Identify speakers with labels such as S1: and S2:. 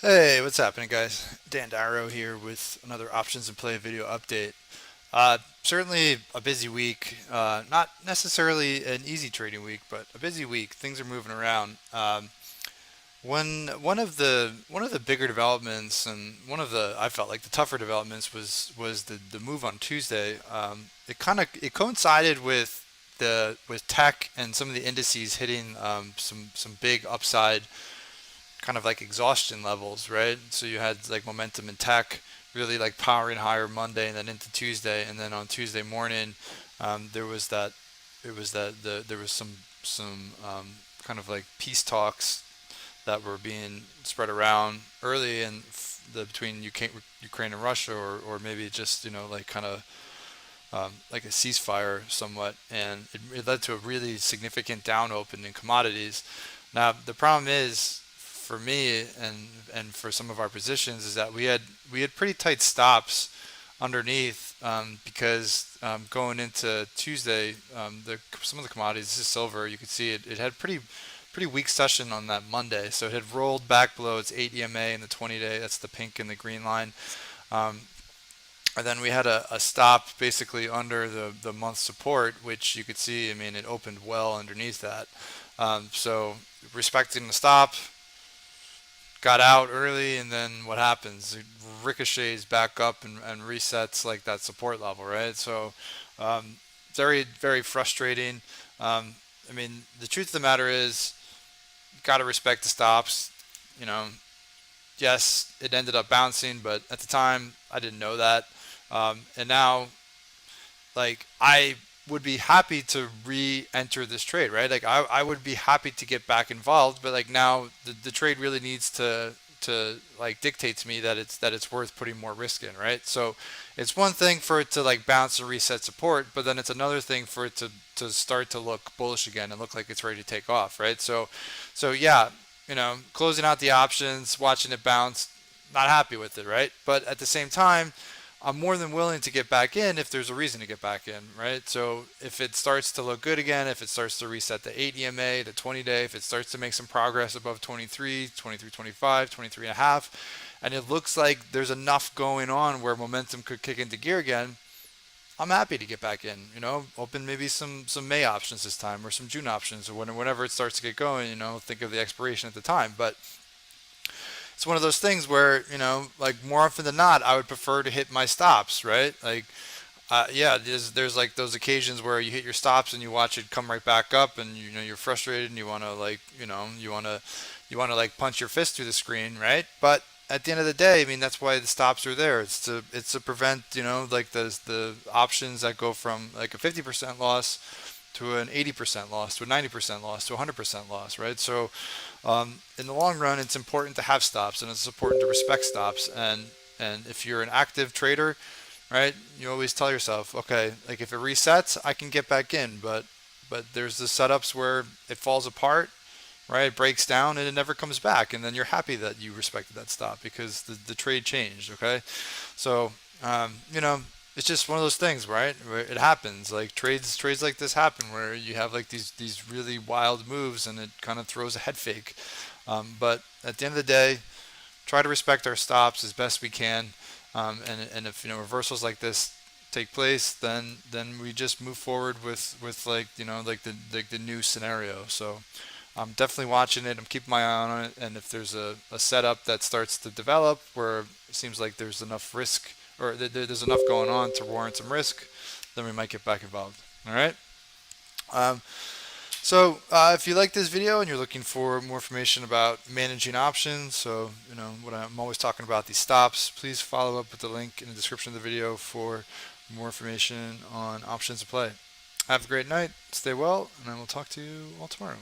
S1: Hey, what's happening, guys? Dan Darrow here with another Options and Play video update. Certainly a busy week. Not necessarily an easy trading week, but a busy week. Things are moving around. One of the bigger developments and one of the I felt like the tougher developments was the move on Tuesday. It coincided with the with tech and some of the indices hitting some big upside kind of like exhaustion levels, right? So you had like momentum in tech really like powering higher Monday and then into Tuesday, and then on Tuesday morning, there was that there was some kind of like peace talks that were being spread around early in the between Ukraine and Russia, or maybe just like kind of like a ceasefire somewhat, and it led to a really significant down open in commodities. Now the problem is for me and for some of our positions is that we had pretty tight stops underneath because going into Tuesday, some of the commodities, this is silver, you could see it had pretty weak session on that Monday, so it had rolled back below its 8 EMA in the 20-day. That's the pink and the green line. Um, and then we had a stop basically under the month support, which you could see, I mean, it opened well underneath that. So respecting the stop, got out early, and then what happens? It ricochets back up and resets like that support level, right? So um, very, very frustrating. I mean, the truth of the matter is, got to respect the stops. You know, yes, it ended up bouncing, but at the time, I didn't know that. And now, like, I would be happy to re-enter this trade, right? Like, I would be happy to get back involved, but like now the trade really needs to like dictate to me that it's worth putting more risk in, right? So it's one thing for it to like bounce and reset support, but then it's another thing for it to start to look bullish again and look like it's ready to take off, right? So yeah, closing out the options, watching it bounce, not happy with it, right? But at the same time, I'm more than willing to get back in if there's a reason to get back in, right? So if it starts to look good again, if it starts to reset the 8 EMA, the 20-day, if it starts to make some progress above 23, 23.25, 23 and a half, and it looks like there's enough going on where momentum could kick into gear again, I'm happy to get back in, open maybe some May options this time or some June options or whenever it starts to get going, think of the expiration at the time. But it's one of those things where like more often than not I would prefer to hit my stops, right? Like yeah, there's like those occasions where you hit your stops and you watch it come right back up, and you're frustrated and you want to like you want to like punch your fist through the screen, right? But at the end of the day, I mean, that's why the stops are there. It's to prevent like the options that go from like a 50% loss to an 80% loss, to a 90% loss, to a 100% loss, right? So, in the long run, it's important to have stops, and it's important to respect stops. And if you're an active trader, right, you always tell yourself, okay, like if it resets, I can get back in, but there's the setups where it falls apart, right? It breaks down and it never comes back, and then you're happy that you respected that stop because the trade changed. Okay, so it's just one of those things, right? Where it happens. Like trades like this happen where you have like these really wild moves and it kind of throws a head fake. But at the end of the day, try to respect our stops as best we can. And if reversals like this take place, then we just move forward with like like the new scenario. So I'm definitely watching it. I'm keeping my eye on it. And if there's a setup that starts to develop where it seems like there's enough risk, or there's enough going on to warrant some risk, then we might get back involved. All right. Um, if you like this video and you're looking for more information about managing options, so what I'm always talking about, these stops, please follow up with the link in the description of the video for more information on options to play. Have a great night. Stay well, and I will talk to you all tomorrow.